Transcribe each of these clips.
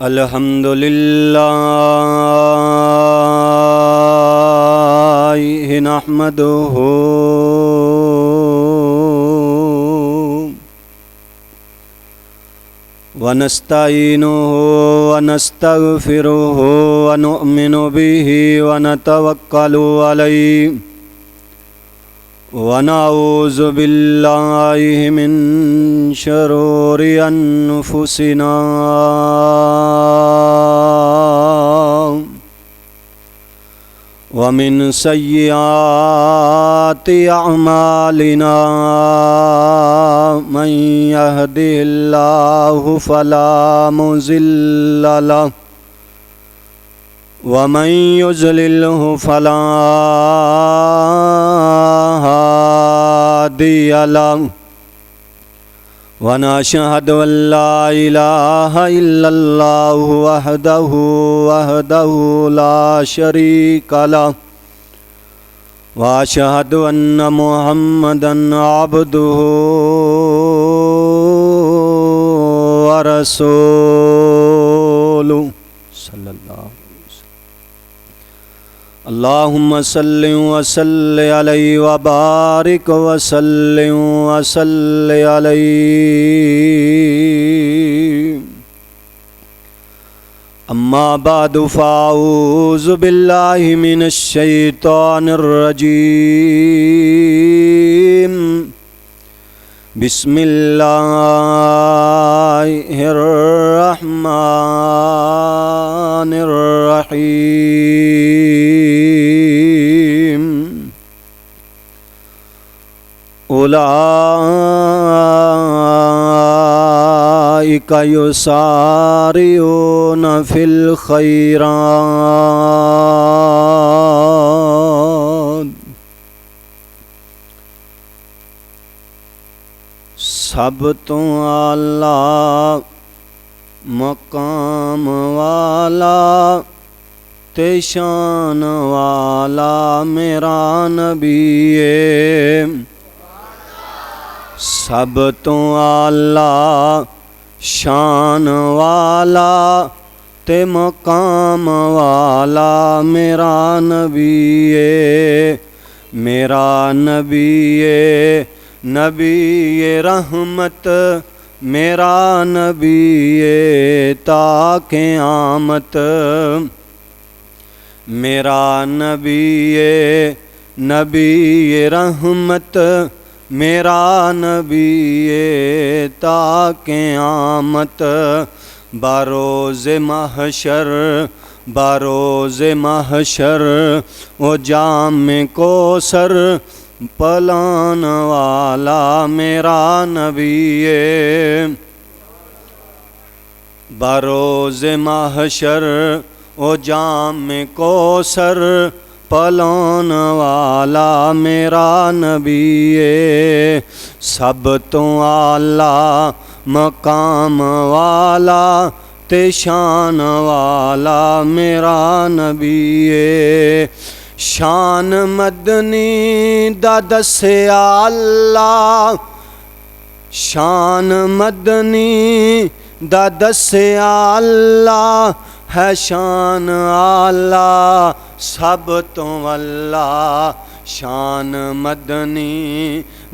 अल्हम्दुलिल्लाहि नहमदुहु व नस्तईनुहु व नस्तगफिरुहु व नुअमिनु बिहि व नतवक्कलु अलैहि व नऊज़ु बिल्लाहि मिन शुरूरि अन्फुसिना व मिन सय्यिआति अअमालिना मन यहदिहिल्लाहु फला मुज़िल्ल लहु व मन युज़लिल्हु फला हादिय लहु व नशहदु अल्ला इलाहा इल्लल्लाहु वहदहु ला शरीक लहु व अशहदु अन्न मुहम्मदन अब्दुहु व रसूलुहु सल्लल्लाहु अलैहि वसल्लम। अल्लाहुम्मा सल्लि व सल्लि अलैहि व बारिक व सल्लि व सल्लि अलैहि। अम्मा बादु फ़ाऊज़ु बिल्लाहि मिनश शैतानिर रजीम। बिस्मिल्लाहिर रहमानिर रहीम। उलाइका युसारिऊना फिल खैरात। सब तो आला मकाम वाला ते शान वाला मेरा नबी है। सब तो आला शान वाला ते मकाम वाला मेरा नबी है। मेरा नबी है, नबी रहमत मेरा नबी है ताके आमत। मेरा नबी है, नबी रहमत मेरा नबी है ताके आमत। बारोज़े महशर बारोज़े महशर ओ जाम कौसर पलान वाला मेरा नबी है। बारोज़े महशर ओ जाम कौसर पलान वाला मेरा नबी है। सब तो आला मकाम वाला ते शान वाला मेरा नबी है। शान मदनी दा दस्या अल्लाह, शान मदनी दा दस्या अल्लाह है शान आला सब तो अल्लाह। शान मदनी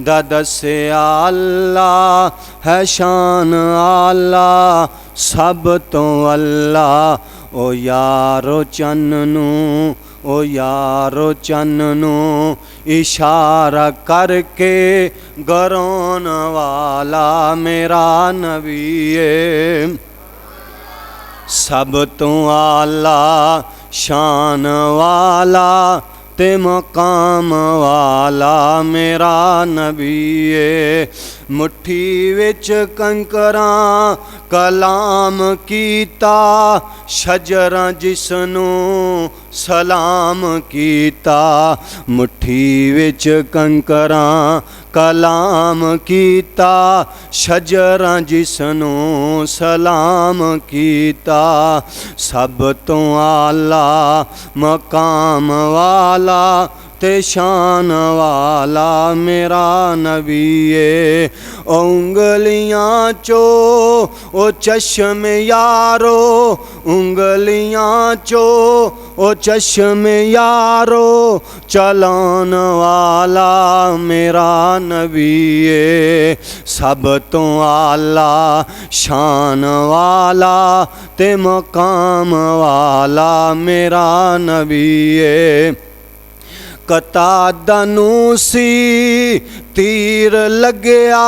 दा दस्या अल्लाह है शान आला सब तो अल्लाह। ओ यारो चन्नू ओ यारो चन्नू इशारा करके गरोन वाला मेरा नबी है। सब तो आला शान वाला ते मकाम वाला मेरा नबी है। मुट्ठी विच कंकरां कलाम कीता शजरां जिसनू सलाम कीता। मुट्ठी विच कंकरां कलाम कीता शजरां जिसनू सलाम कीता। सब तो आला मकाम वाला ते शान वाला मेरा नबी है। उंगलियां चो ओ चश्मे यारो, उंगलियां चो ओ चश्मे यारो, चलान वाला मेरा नबी है। सब तो आला शान वाला ते मकाम वाला मेरा नबी है। कतादा नूं सी तीर लग्या,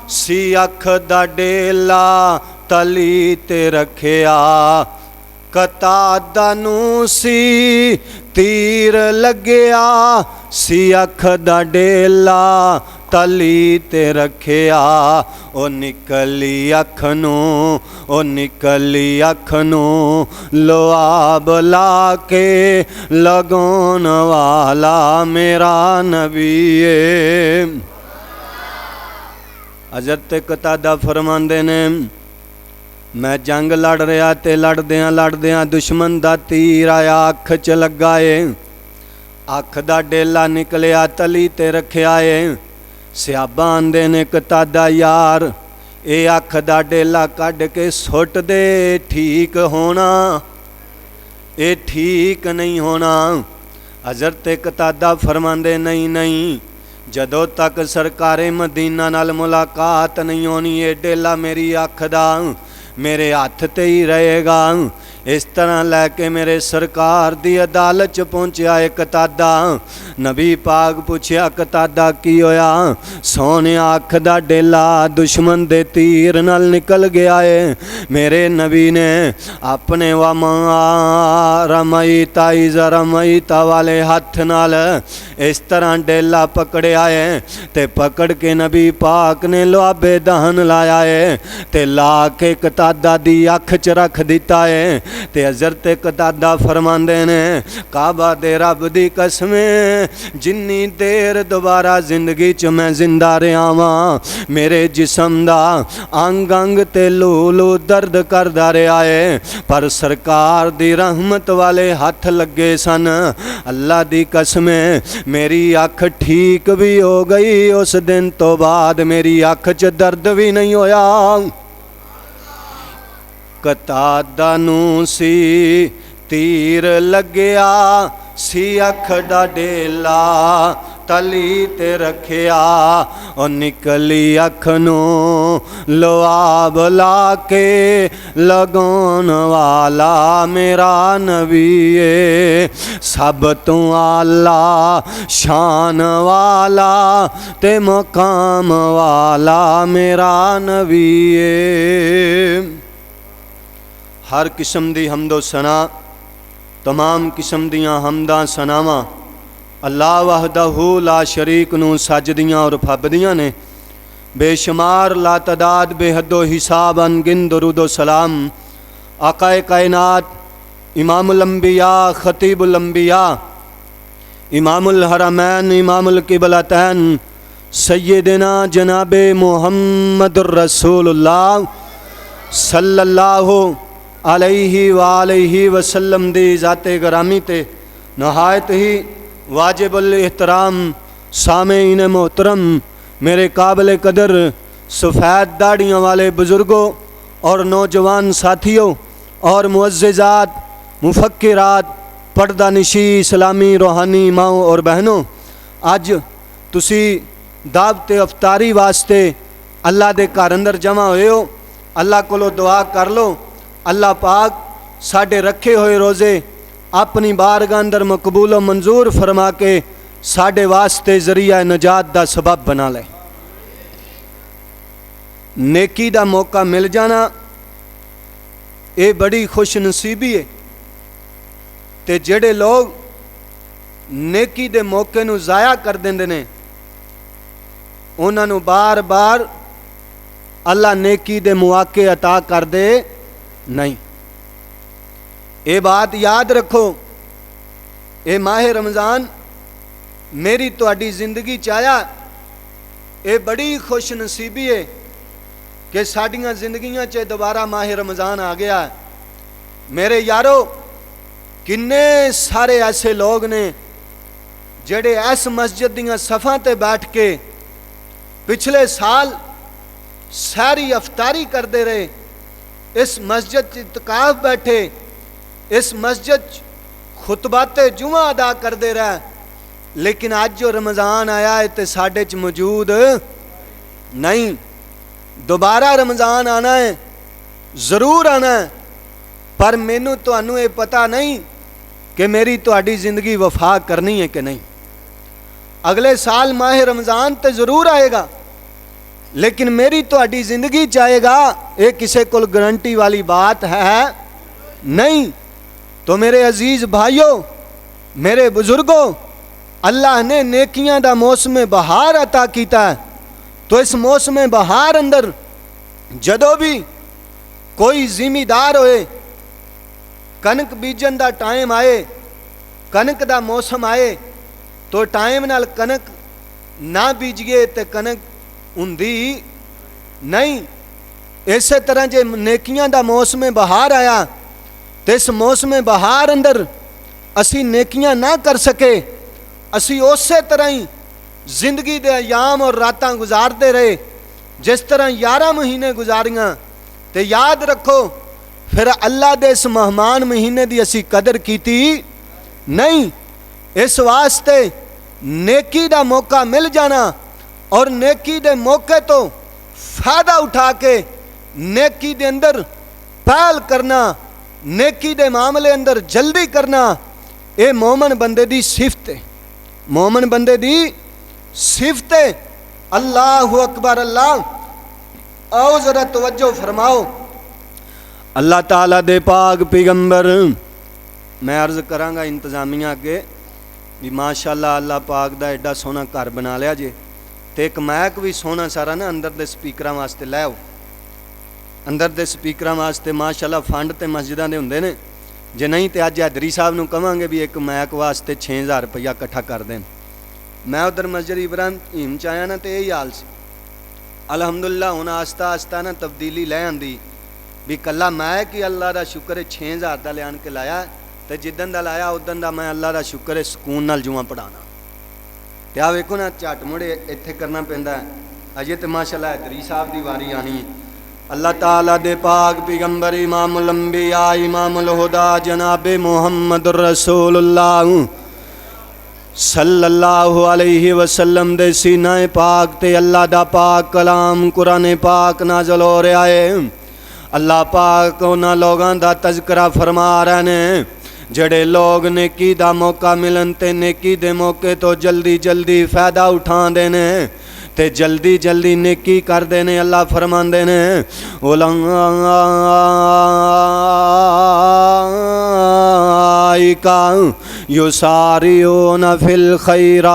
सी अख दा डेला तली ते रखिया। कतादा नूं सी तीर लग्या, सी अख दा डेला तली ते रखिया। ओ निकली अख नूं, ओ निकली अख नूं लुआब ला के लगाउण वाला मेरा नबी है। हज़रत कतादा फरमांदे ने, मैं जंग लड़ रहा ते लड़दियां दुश्मन दा तीर आया अख च लगा है। अख दा डेला निकलिया तली ते रखिया है। सियाबा आंदे ने कतादा यार ये अख दा डेला कढ़ के सुट दे, ठीक होना ये ठीक नहीं होना। हज़रत कतादा फरमांदे नहीं नहीं, जदों तक सरकारे मदीना नाल मुलाकात नहीं होनी ये डेला मेरी अख दा मेरे हथ ते ही रहेगा। इस तरह लैके मेरे सरकार दी अदालत च पहुँचा है कतादा। नबी पाक पूछया कतादा की होया? सोने अख दा डेला दुश्मन दे तीर नाल निकल गया है। मेरे नबी ने अपने वमा रमईता इज़ रमईता वाले हथ नाल इस तरह डेला पकड़िया है ते पकड़ के नबी पाक ने लुआबे दहन लाया है ते ला के कतादा दी अख च रख दिता है। ते हज़रत कतादा फरमांदे ने, काबा दे रब दी कसमे जिन्नी देर दोबारा जिंदगी च मैं जिंदा रहा वां मेरे जिस्म दा अंग अंग ते लू लू दर्द करदा रहा है, पर सरकार दी रहमत वाले हथ लगे सन। अल्लाह दी कसमे मेरी अख ठीक भी हो गई। उस दिन तो बाद मेरी अख च दर्द भी नहीं होया। कतादा नूं सी तीर लग्या, सी अख दा डेला तली ते रखिया। और निकली अख नूं लुआब ला के लगाउण वाला मेरा नबी है। सब तो आला शान वाला ते मकाम वाला मेरा नबी है। हर किस्म दी हमदो सना, तमाम किस्म दियां हमदा सनावां अल्लाह वहदहू ला शरीक नूं सजदियां और फबदियां ने। बेशुमार ला तदाद बेहदो हिसाब अनगिन दुरूदो सलाम आकाए कायनात इमामुल अंबिया खतीबुल अंबिया इमामुल हरमैन इमामुल किबलतैन सय्यदना जनाबे मुहम्मदुर रसूलुल्लाह सल्लल्लाहु अलैहि वालैहि वसल्लम दी ज़ाते गरामी ते नहायत ही वाजिबुल एहतराम सामेईन मोहतरम मेरे काबिल कदर सफ़ेद दाढ़ियों वाले बुज़ुर्गों और नौजवान साथियों और मुअज़्ज़िज़ात मुफ़क्किरात पर्दा निशी इस्लामी रूहानी माओ और बहनों, अज तुसी दावते अफ्तारी वास्ते अल्लाह दे घर अंदर जमा होए हो। अल्लाह कोलो दुआ कर लो, अल्लाह पाक साढ़े रखे हुए रोज़े अपनी बारगाह अंदर मकबूल व मंजूर फरमा के साढ़े वास्ते जरिया नजात दा सबब बना ले। नेकी दा मौका मिल जाना ये बड़ी खुश नसीबी है। ते जेड़े लोग नेकी दे मौके नू ज़ाया कर देंदे ने उन्हां नू बार बार अल्लाह नेकी दे मौके अता कर दे नहीं। ये बात याद रखो, ये माह रमज़ान मेरी तुहाडी जिंदगी च आया, ये बड़ी खुश नसीबी है कि साड़ियाँ जिंदगियां च दोबारा माह रमज़ान आ गया। मेरे यारो, किन्ने सारे ऐसे लोग ने ਜਿਹੜੇ इस मस्जिद ਦੀਆਂ ਸਫਾਂ ਤੇ बैठ के पिछले साल सारी अफतारी करते रहे, इस मस्जिद च इतकाफ बैठे, इस मस्जिद खुतबाते जुमा अदा करते रहे, लेकिन अज जो रमज़ान आया है तो साढ़े च मौजूद नहीं। दोबारा रमज़ान आना है, ज़रूर आना है, पर मैनू तुहानू ये पता नहीं कि मेरी तुहाडी जिंदगी वफा करनी है कि नहीं। अगले साल माह रमज़ान तो ज़रूर आएगा, लेकिन मेरी तुहाडी जिंदगी चाहेगा, ये किसी को गारंटी वाली बात है नहीं। तो मेरे अजीज़ भाइयों, मेरे बुजुर्गों, अल्लाह ने नेकियां दा मौसम बहार अता किया है। तो इस मौसम बहार अंदर जदों भी कोई जिमीदार होए, कनक बीजन दा टाइम आए, कनक दा मौसम आए, तो टाइम नाल कनक ना बीजिए तो कनक हुंदी नहीं। इस तरह जे नेकियां दा मौसम बहार आया तो इस मौसम बहार अंदर असी नेकियां ना कर सके, असी उस तरह ही जिंदगी दे अयाम और रातां गुजारते रहे जिस तरह 11 महीने गुजारियां। तो याद रखो, फिर अल्लाह दे इस मेहमान महीने की असी कदर कीती नहीं। इस वास्ते नेकी दा मौका मिल जाना और नेकी दे मौके तो फायदा उठा के नेकी दे अंदर पहल करना, नेकी दे मामले अंदर जल्दी करना, ये मोमन बंदे दी सिफत है, मोमन बंदे दी सिफत है। अल्लाहु अकबर। अल्लाह आओ जरा तवज्जो फरमाओ। अल्लाह ताला दे पाक पैगंबर, मैं अर्ज करांगा इंतजामिया अगे भी माशाअल्लाह अल्लाह पाक दा एडा सोहना घर बना लिया जे, तो एक मैक भी सोहना सारा ना अंदर दे स्पीकरां वास्ते लै आओ। अंदर दे स्पीकरां वास्ते माशाअल्लाह फंड तो मस्जिदां दे हुंदे ने, जे नहीं तो अज हैदरी साहब नूं कहांगे भी एक मैक वास्ते 6000 रुपया इकट्ठा कर दें। मैं उधर मस्जिद इब्राहिम च आया ना तो यही हाल से। अलहमदुलिल्लाह हुण आस्ता आस्ता ना तब्दीली लै आंदी भी कला मैक ही अल्लाह का शुक्र है 6000 का लिया के लाया, तो जिदन का लाया उदन का मैं अल्लाह का शुक्र है सुकून नाल जुआ पढ़ाना। तो आ वेखो ना झट मुड़े इत्थे करना पैंदा है। अजे तो माशाअल्लाह हैदरी साहब की वारी आनी है। अल्लाह ताला दे पाक पैगंबर इमामुल अंबिया इमामुल हुदा जनाबे मुहम्मद रसूलुल्लाह सल्लल्लाहु अलैहि वसल्लम दे सीने पाक ते अल्लाह दा पाक कलाम कुरान पाक नाज़िल हो रहा है। अल्लाह पाक उन्हां लोगां दा तज़किरा फरमा रहे ने जड़े लोग नेकी दा मौका मिलन ते नेकी दे मौके तो जल्दी जल्दी फ़ायदा उठांदे ने ते जल्दी जल्दी नेकी करदे ने। अल्लाह फरमांदे ने उलाइका युसारिऊना फिल खैरात।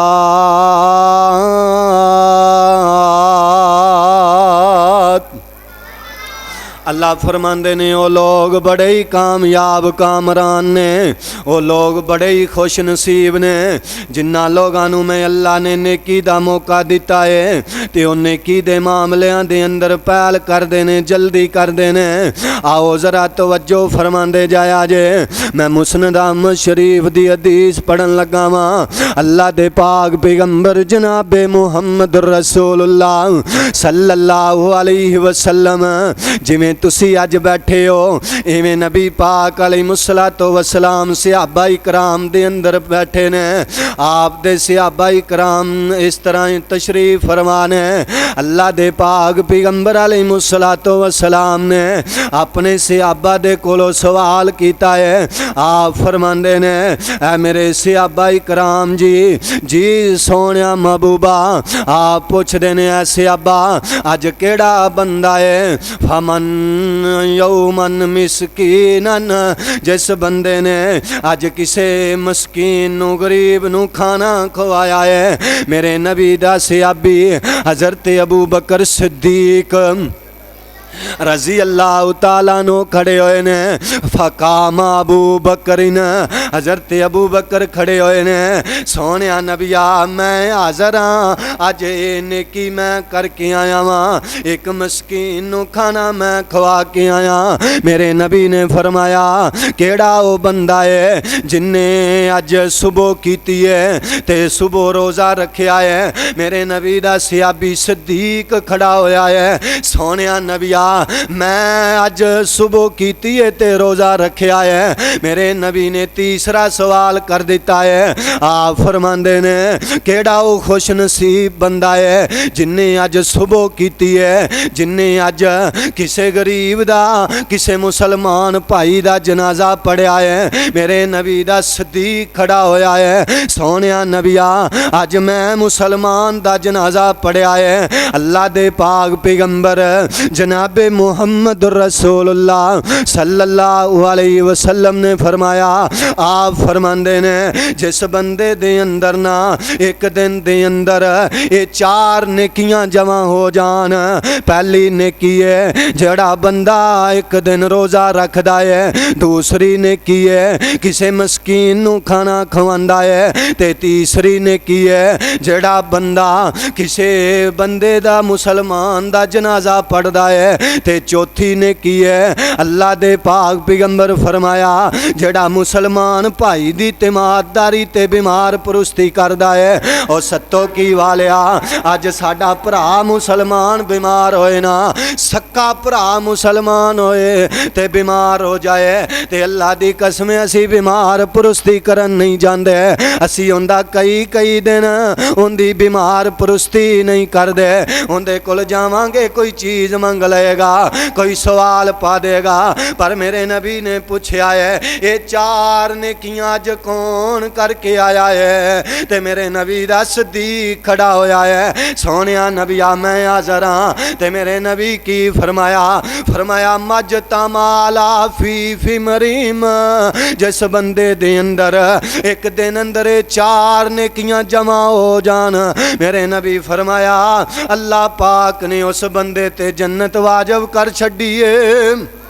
अल्लाह फरमांदे ने वो लोग बड़े ही कामयाब कामरान ने, वो लोग बड़े ही खुश नसीब ने जिन्ना लोगों मैं अल्लाह ने नेकी दा मौका दिता है तो नेकी दे मामलियां दे अंदर पहल करते ने, जल्दी करते ने। आओ जरा तवज्जो फरमांदे जाया जे। मैं मुस्नद अहमद शरीफ दी हदीस पढ़न लगा वा। अल्लाह दे पाक पैगंबर जनाबे मुहम्मद रसूलुल्लाह सल्लल्लाहु अलैहि वसल्लम जिवें तुसी अज बैठे हो इवें नबी पाक अलैहिस्सलातो वसलाम सहाबा इकराम दे अंदर बैठे ने। आप दे सहाबा इकराम इस तरह तशरीफ फरमाने। अल्लाह दे पाक पैगंबर अलैहिस्सलातो वसलाम ने अपने सहाबा दे कोलों सवाल किया है। आप फरमांदे ने ऐ मेरे सहाबा इकराम जी जी सोनिया महबूबा, आप पुछदे ने ऐ सहाबा अज केड़ा बंदा है फमन यौमन मिसकीनन, जिस बंदे ने अज किसे मस्कीन नू गरीब नू खाना खवाया है। मेरे नबी दा सहाबी हज़रत अबू बकर सिद्दीक रजी अल्लाह तआला नो खड़े होए ने। फ़काम अबू बकरिन, हज़रत अबू बकर खड़े होए ने। सोने नबिया मैं हाज़र हाँ, अज ये नेकी मैं करके आया वां, एक मस्कीन नू खाना मैं खवा के आया। मेरे नबी ने फरमाया केड़ा वो बंदा है जिन्ने अज सुबह कीती है ते सुबह रोज़ा रखिया है। मेरे नबी दा सियाबी सदीक खड़ा होया है। सोने नबिया मैं अज सुबह कीती है ते रोज़ा रखिया है। मेरे नबी ने तीसरा सवाल कर दिता है। आप फरमांदे ने केड़ा वो खुश नसीब बंदा है जिन्ने अज सुबह कीती है, जिन्ने अज किसे गरीब दा किसे मुसलमान भाई दा जनाजा पढ़िया है। मेरे नबी दा सदीक खड़ा होया है। सोने नबिया अज मैं मुसलमान दा जनाजा पढ़िया है। अल्लाह दे पाक पैगंबर जनाबे मुहम्मद रसूलुल्लाह सल्लल्लाहु अलैहि वसल्लम ने फरमाया, आप फरमांदे ने जिस बंदे दे अंदर ना एक दिन दे अंदर ये चार नेकियां जमा हो जान। पहली नेकी है जड़ा बंदा एक दिन रोज़ा रखदा है, दूसरी नेकी है किसे मस्कीन नू खाना खवांदा है, ते तीसरी नेकी है जड़ा बंदा किसे बंदे दा मुसलमान दा जनाजा पढ़दा है, ते चौथी नेकी है अल्लाह दे पाक पैगंबर फरमाया जड़ा मुसलमान भाई दी तिमारदारी ते बीमार पुरुस्ती करदा है। और सत्तो की वालिया अज साडा भरा मुसलमान बीमार होए ना, सक्का भरा मुसलमान होए ते बीमार हो जाए ते अल्लाह दी कसम असी बीमार पुरुस्ती करन नहीं जांदे। असी उंदा कई दिन उंदी बीमार पुरुस्ती नहीं करदे। उंदे कोल जावांगे कोई चीज़ मंग लेगा, कोई सवाल पा देगा। पर मेरे नबी ने पूछा है ये चार नेकियां अज कौन करके आया है, ते मेरे नबी दा सदीक खड़ा होया है। सोने नबिया मैं हाज़र हाँ, ते मेरे नबी की फरमाया, फरमाया मज तमाला फी मरीम, जिस बंदे दे अंदर एक दिन अंदर चार नेकियां जमा हो जान। मेरे नबी फरमाया अल्लाह पाक ने उस बंदे ते जन्नत वाजब कर छड़ी है,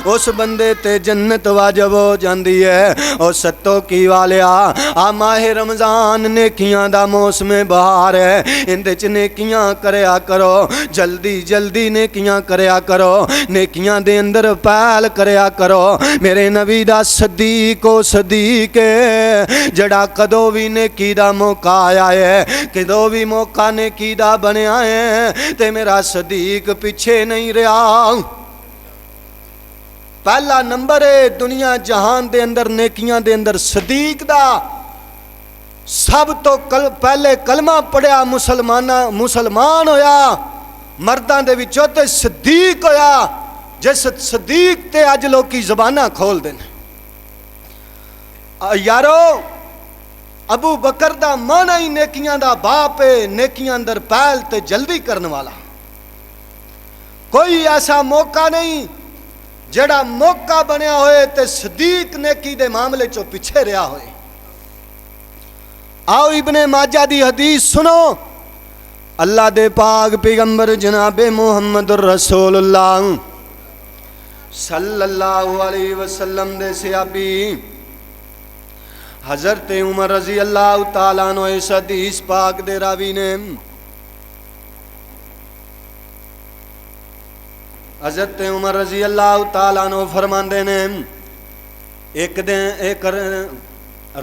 उस बंदे ते जन्नत वाजब हो जाती है। और सत्तो की वालिया आ माहे रमज़ान नेकियां दा मौसम बहार है, इंदे च नेकियां करया करो, जल्दी जल्दी नेकियां करया करो, नेकियां दे अंदर पहल करया करो। मेरे नबी दा सदीक ओ सदीक है जड़ा कदों भी नेकी दा मौका आया है, कदों भी मौका नेकी दा बनया है ते मेरा सदीक पिछे नहीं रहा। पहला नंबर है दुनिया जहान दे अंदर नेकियां दे अंदर सदीक दा। सब तो पहले कलमा पढ़िया मुसलमान होया मर्दां दे विचों ते सदीक होया, जिस सदीक ते अज लोकी ज़बाना खोल दे। यारो अबू बकर दा माना ही नेकियां दा बाप है, नेकियां अंदर पहल ते जल्दी करने वाला। कोई ऐसा मौका नहीं जड़ा मौका बनया होए ते सदीक नेकी दे मामले चो पिछे रहा होए। आओ इब्ने माजा दी हदीस सुनो। अल्लाह दे पाक पैगंबर जनाबे मुहम्मद रसूलुल्लाह सल्लल्लाहु अलैहि वसल्लम दे सहाबी हज़रत उमर रज़ी अल्लाह तआला अन्हु इस हदीस पाक दे रावी ने हज़रत उमर रज़ी अल्लाह तआला अन्हु फरमांदे ने एक दिन एक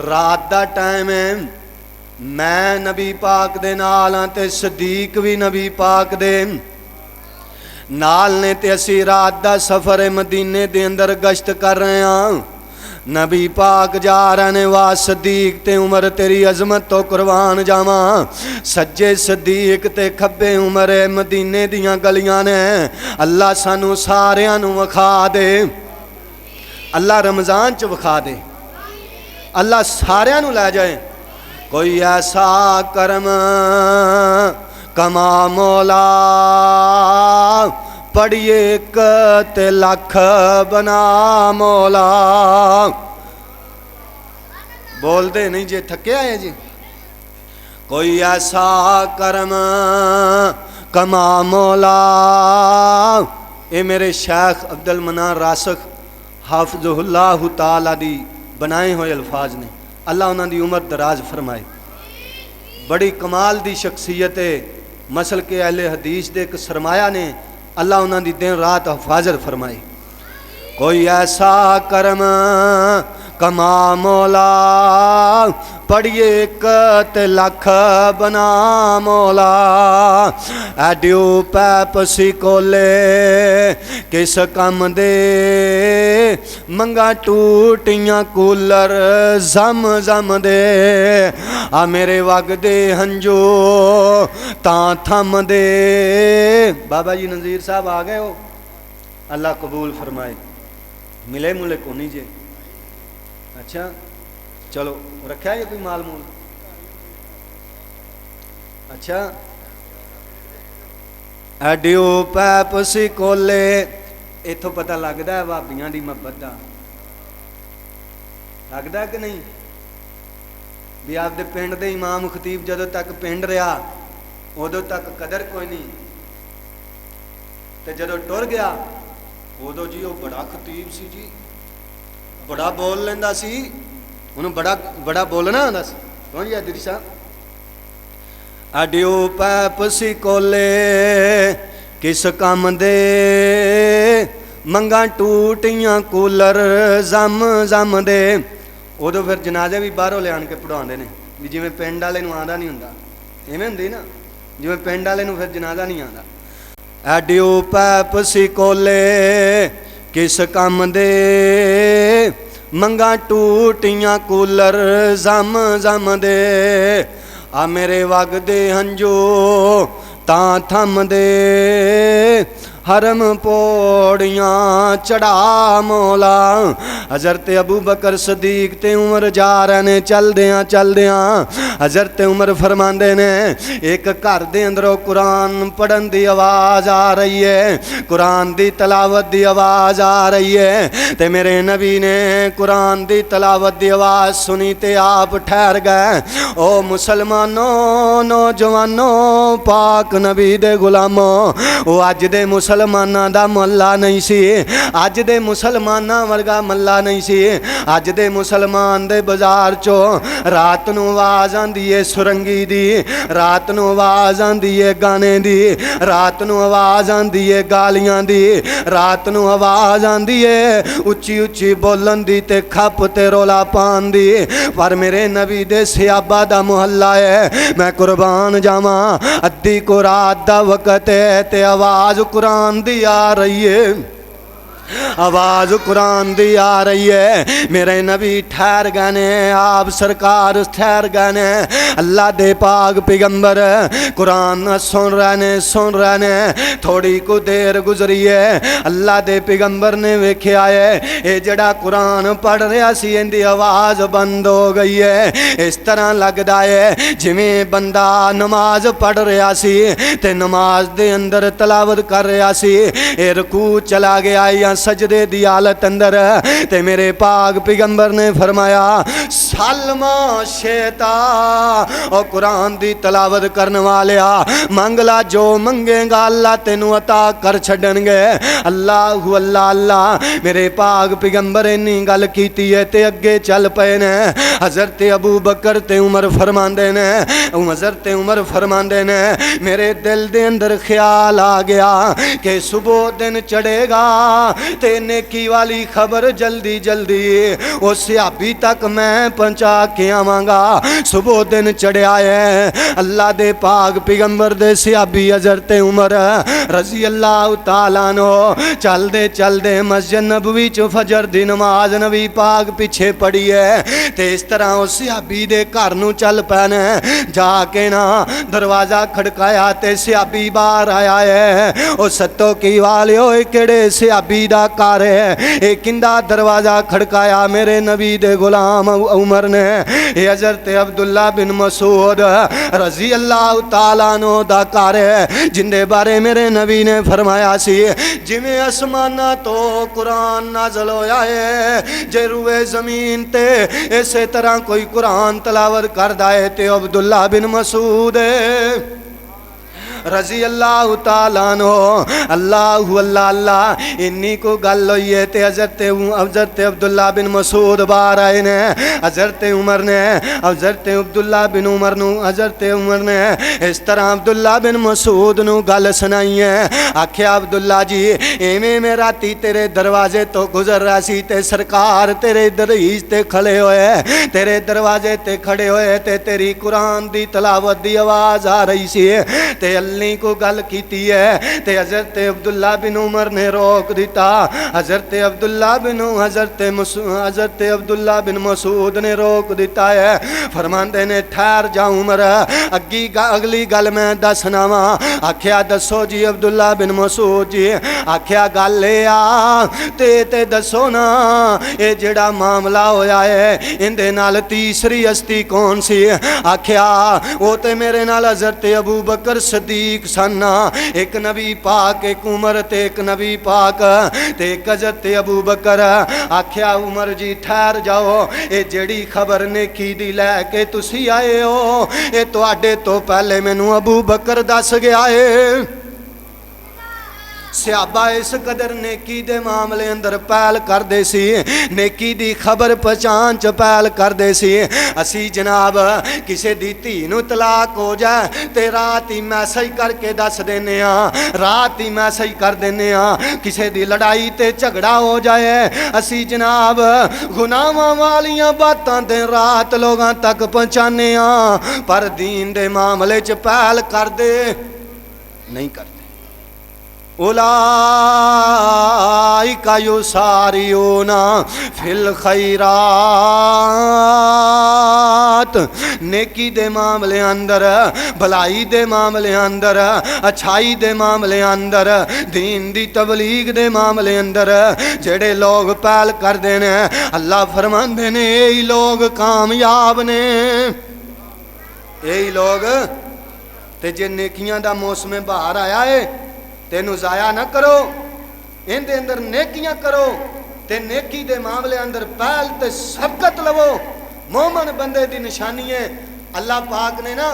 रात दा टाइम है, मैं नबी पाक दे नाल हां ते सदीक भी नबी पाक दे नाल ने, ते असी रात दा सफ़र है मदीने दे अंदर गश्त कर रहे हैं। नबी पाक जा रहे ने, वाह सदीक ते उमर तेरी अजमत तो कुर्बान जावा। सज्जे सदीक ते खब्बे उमर है, मदीने दियां गलियां ने। अल्लाह सानू सारियां नू विखा दे, अल्लाह रमज़ान च विखा दे, अल्लाह सारियां नू लै जाए। कोई ऐसा करम कमा मौला, पढ़िए एक ते लख बना मौला। बोलते नहीं जे थके आए जी। कोई ऐसा करम कमा मौला। ये मेरे शेख अब्दुल मनान रासख हाफिज़हुल्लाह ताला दी बनाए हुए अल्फाज ने। अल्लाह उन्हां दी उम्र दराज फरमाए। बड़ी कमाल दी शख्सियत है, मसल के अहले हदीस दे एक सरमाया ने। अल्लाह उन्हां दी दिन रात हिफाजत फरमाए। कोई ऐसा करम कमा मौला, पढ़िए एक ते लख बना मौला। एडियो पैपसी कोले किस कम दे, मंगा टूटियां कूलर जम जम दे। आ मेरे वगदे हंजू तां थम दे। बाबा जी नज़ीर साहब आ गए हो, अल्लाह कबूल फरमाए। मिले मुले को नहीं जे। अच्छा चलो रखा है कोई माल मूल? अच्छा एडियो पैपसी कोले, इथों पता लगता है भाबियां दी मुहब्बत दा। लगता है कि नहीं भी आपदे पिंड दे इमाम खतीब जदों तक पिंड रहा उदों तक कदर कोई नहीं, ते जदों टुर गया उदों जी वो बड़ा खतीब सी जी, बड़ा बोल लेंदा सी, उन्होंने बड़ा बड़ा बोलना आंदा सी। कौन जी अदरी साहब? अडियो पैपसी कोले किस कम दे, मंगा टूटियां कूलर जम जम दे। उदों फिर जनाजे भी बाहरों लिया के पढ़ाते हैं भी जिमें पिंड वाले आंदा नहीं होंदा, इवें हुंदी ना जिमें पिंड वाले फिर जनाजा नहीं आंदा। एडियो पैपसी कोले किस कम दे, मंगा टूटियां कूलर जम जम दे। आ मेरे वगदे हंजू तां थम दे, हरम पौड़ियां चढ़ा मौला। हज़रत अबू बकर सदीक ते उमर जा रहे ने, चलदियां हज़रत उमर फरमांदे ने एक घर दे अंदरों कुरान पढ़न दी आवाज़ आ रही है, कुरान दी तलावत दी आवाज़ आ रही है। ते मेरे नबी ने कुरान दी तलावत दी आवाज़ सुनी ते आप ठहर गए। ओ मुसलमानों नौजवानों पाक नबी दे गुलामों, वो अज दे मुसलमाना दा मल्ला नहीं सी, अज दे मुसलमाना वर्गा मल्ला नहीं सी। अज दे मुसलमान दे बाजार चो रात नूं आवाज़ आंदी है सुरंगी दी, रात नूं आवाज़ आंदी है गाने दी, रात नूं आवाज़ आंदी है गालियां दी, रात नूं आवाज़ आंदी है उच्ची उच्ची बोलन दी ते खप ते रोला पान दी। पर मेरे नबी दे सियाबा दा मुहल्ला है, मैं कुर्बान जावा अद्धी को रात दा वक़्त है ते आवाज़ कुरान दी आ रही है, आवाज़ कुरान दी आ रही है। मेरे नबी ठहर गए ने, आप सरकार ठहर गए ने। अल्लाह दे पाक पैगंबर कुरान सुन रहे ने। थोड़ी को देर गुजरी है, अल्लाह दे पैगंबर ने वेख्या है ये जड़ा कुरान पढ़ रहा सी इहदी आवाज़ बंद हो गई है। इस तरह लगता है जिवें बंदा नमाज पढ़ रहा सी ते नमाज दे अंदर तलावत कर रहा सी, ए रुकू चला गया या सजदे दी हालत अंदर। ते मेरे पाक पैगंबर ने फरमाया सलमा शेता, और कुरान दी तलावत करने वालिया मंगला जो मंगेगा अल्लाह तेनू अता कर छड़नगे। अल्लाह अल्लाह अल्लाह। मेरे पाक पैगंबर इन्नी गल कीती है ते अगे चल पे ने। हज़रत अबू बकर ते उमर फरमांदे ने, हज़रत उमर फरमांदे ने मेरे दिल दे अंदर ख्याल आ गया कि सुबह दिन चढ़ेगा ते नेकी वाली खबर जल्दी जल्दी उस सहाबी तक मैं पहुंचा के आवांगा। सुबह दिन चढ़िया है, अल्लाह दे पाक पैगंबर दे सहाबी हज़रत उमर रज़ी अल्लाह तआला अन्हु चलदे चलदे मस्जिद नबवी चो फजर दी नमाज नबी पाक पीछे पड़ी है। ते इस तरह उस सहाबी दे घर नूं चल पैने। जाके ना दरवाजा खड़काया ते सहाबी बाहर आया है। ओ सत्तो की वाले होए केड़े सहाबी दा घर है, ए किंदा दरवाजा खड़काया? मेरे नबी दे गुलाम उमर ने। ये हज़रत अब्दुल्ला बिन मसूद रज़ी अल्लाह तआला अन्हु दा घर है, जिंदे बारे मेरे नबी ने फरमाया सी जिवें आसमाना तो कुरान नाज़िल होया है जे रूए ज़मीन ते इसे तरह कोई कुरान तलावत करदा है ते अब्दुल्ला बिन मसूद है। रजी अल्लाह ताला अन्हु। अल्लाह अल्लाह अल्लाह इन्नी को गल हुई है ते हज़रत अब्दुल्ला बिन मसूद बाहर आए ने। हज़रत उमर ने हज़रत अब्दुल्ला बिन उमर नू हज़रत उमर ने इस तरह अब्दुल्ला बिन मसूद नू गल सुनाई है। आख्या अब्दुल्ला जी इवें मैं राती तेरे दरवाजे तो गुजर रहा सी ते सरकार तेरे दरवाजे ते खड़े होए, तेरे दरवाजे ते खड़े होए ते तेरी कुरान दी तलावत दी आवाज आ रही सी ते अल्ली को गल कीती है ते हज़रत अब्दुल्ला बिन उमर ने रोक दिता। हज़रत अब्दुल्ला बिन मसूद ने रोक दिता है। फरमांदे ने ठहर जा उमर अगली गल मैं दसना वा। आख्या दसो जी अब्दुल्ला बिन मसूद जी। आख्या गल ते दसो ना ये जेड़ा मामला होया है इंदे नाल तीसरी हस्ती कौन सी? आख्या वो ते मेरे नाल हज़रत अबू बकर सदीक सन। एक नबी पाक एक उमर ते एक नबी पाक ते एक हज़रत अबू बकर। आख्या उमर जी ठहर जाओ ये जेड़ी खबर नेकी दी लैके तुसी आए हो ये तुहाडे तो पहले मैनू अबू बकर दस गया है। सियाबा इस कदर नेकी दे मामले अंदर पहल करदे सी, नेकी दी खबर पहचान च पहल करदे सी। असी जनाब किसी दी धी नूं तलाक हो जाए ते रात ही मैसेज करके दस देने आ, रात ही मैसेज कर देने आ। किसी दी लड़ाई ते झगड़ा हो जाए असी जनाब गुनाहां वालियां बातां ते रात लोगां तक पहुँचाने आ, पर दीन दे मामले च पहल करदे नहीं करते। उलाइका युसारिऊना फिल खैरात। नेकी दे मामले अंदर, भलाई दे मामले अंदर, अच्छाई दे मामले अंदर, दीन दी तबलीग दे मामले अंदर जेड़े लोग पहल करते हैं अल्लाह फरमांदे ने यही लोग कामयाब ने, यही लोग। ते जे नेकियां दा मौसम बाहर आया है तेनू जाया ना करो, इनके अंदर नेकियां करो ते नेकी दे मामले अंदर पहल ते सबकत लवो। मोमन बंदे दी निशानी है। अल्लाह पाक ने ना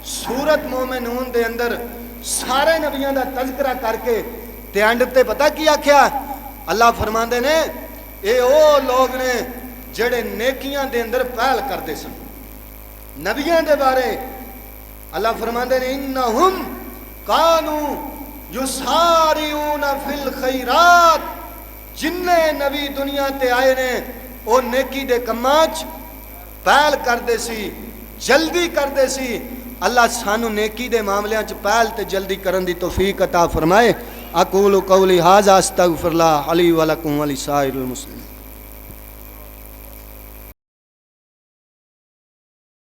सूरत मोमिनून दे अंदर सारे नबियां दा तज़किरा करके ते एंड ते पता की आख्या? अल्लाह फरमांदे ने ये ओ लोग ने जेड़े नेकियां दे अंदर पहल करते सन। नबियां दे बारे अल्लाह फरमांदे ने इन्नहुम कानू युसारिऊना फिल खैरात। जिन्ने नबी दुनिया ते आए ने वो नेकी दे कम्मां च पहल करदे सी, जल्दी करदे सी। अल्लाह सानू नेकी दे मामलियां च पहल ते जल्दी करन दी तौफीक अता फरमाए। अकूलु कौली हाज़ा अस्तगफिरुल्लाह अली व लकुम व लिसाइरिल मुस्लिमीन।